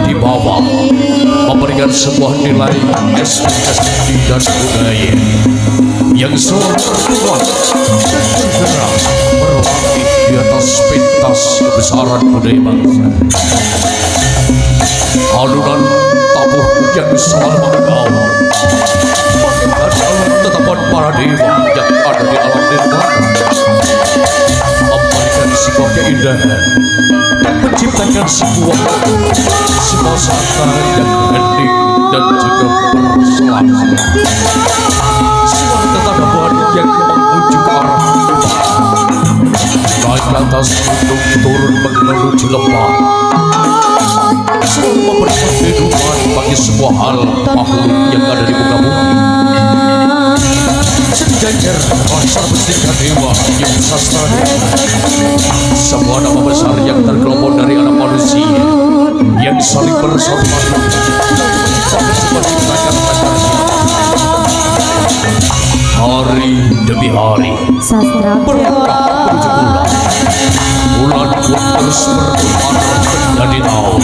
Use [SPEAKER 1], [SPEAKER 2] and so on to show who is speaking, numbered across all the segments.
[SPEAKER 1] di bawah memberikan sebuah nilai estetik dan budaya yang selalu berkembang dan bergerak berlari di atas pentas kebesaran budaya bangsa. Alunan tabuh yang selalu menggaung bagaikan alun tetapan para dewa yang ada di alam nirwana, memberikan sebuah keindahan dan menciptakan sebuah suasana yang hening dan juga bersela-sela. Suara tatapan yang menuju ke arah naik ke atas gunung turun menuju lembah, selalu memberikan kehidupan bagi sebuah hal makhluk yang ada di muka bumi. Sejajar pasar bertingkat dewa yang sastra sebuah nama besar yang terkelompok dari anak manusia yang saling bersaudara pada sebuah ciptakan hari demi hari berlangkah menuju bulan pun terus berputar menjadi tahun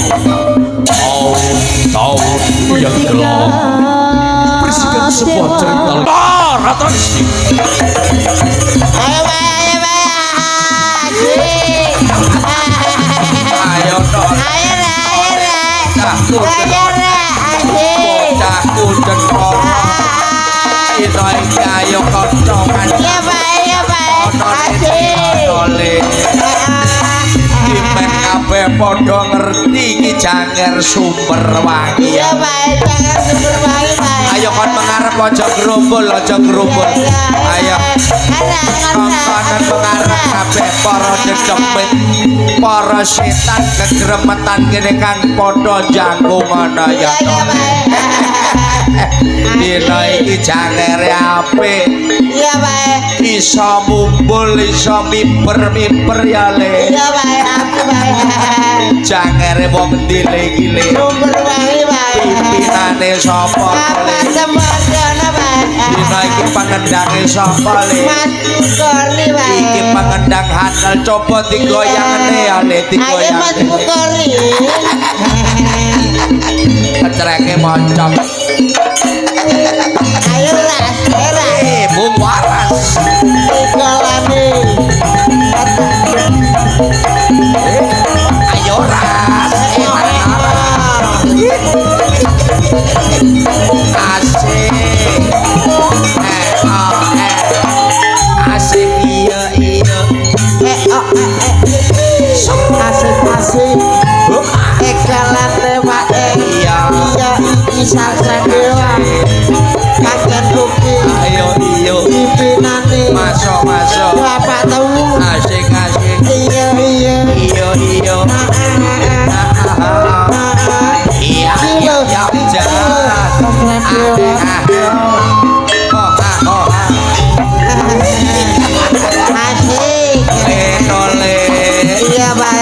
[SPEAKER 1] yang gelap berisikan sebuah cerita atraksi.
[SPEAKER 2] Ayo dong. Bocahku jengkol. Ayo koncongan.
[SPEAKER 3] Ya Pak.
[SPEAKER 2] Dimen kabeh padha ngerti iki Janger Sumberwangi.
[SPEAKER 3] Iya Pak, Janger Sumberwangi Pak.
[SPEAKER 2] Ayo kon mengarep aja gerumbul. Ayo. Konconan mengarep kabeh para dedemit, para setan kegremetan kene kan padha jangkung ana ya. Dina iki jangere apik.
[SPEAKER 3] Iya Pak.
[SPEAKER 2] Iso mumbul, iso miper ya le.
[SPEAKER 3] Iya Pak, aku Pak.
[SPEAKER 2] Jangere wong ndile-gile.
[SPEAKER 3] Sumberwangi Pak.
[SPEAKER 2] Pimpinane sapa
[SPEAKER 3] Apa
[SPEAKER 2] le?
[SPEAKER 3] sembodono Pak.
[SPEAKER 2] Dina iki pangendange sapa le?
[SPEAKER 3] Mas Bukori Pak.
[SPEAKER 2] Iki pangendang handal coba digoyangane ya le,
[SPEAKER 3] Ayo Mas
[SPEAKER 2] digoyang.
[SPEAKER 3] Bukori.
[SPEAKER 2] Kecereke moncong.
[SPEAKER 3] Ayo lah,
[SPEAKER 2] Bung Waras.
[SPEAKER 3] ikolane.
[SPEAKER 2] Ayo ras. Asik. Asik iya.
[SPEAKER 3] Asik. Ikolane Pak.
[SPEAKER 2] Iya.
[SPEAKER 3] Iya, iki sastra dewa. Kagen ruki.
[SPEAKER 2] Ayo iyo.
[SPEAKER 3] Pimpinane.
[SPEAKER 2] Masuk.
[SPEAKER 3] Bapak tahu.
[SPEAKER 2] Asik.
[SPEAKER 3] Iya.
[SPEAKER 2] Iyo. Iya. Jahat.
[SPEAKER 3] Asik.
[SPEAKER 2] Tole.
[SPEAKER 3] Iya Pak.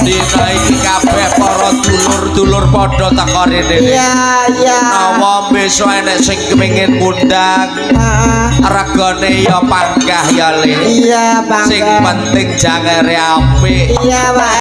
[SPEAKER 2] Dina iki kabeh para dulur-dulur padha teko rene.
[SPEAKER 3] Iya.
[SPEAKER 2] Nawa besok enek sing kepengin ngundang, regane ya panggah ya le.
[SPEAKER 3] Iya Bang.
[SPEAKER 2] Sing penting jangere apik.
[SPEAKER 3] Iya Pak.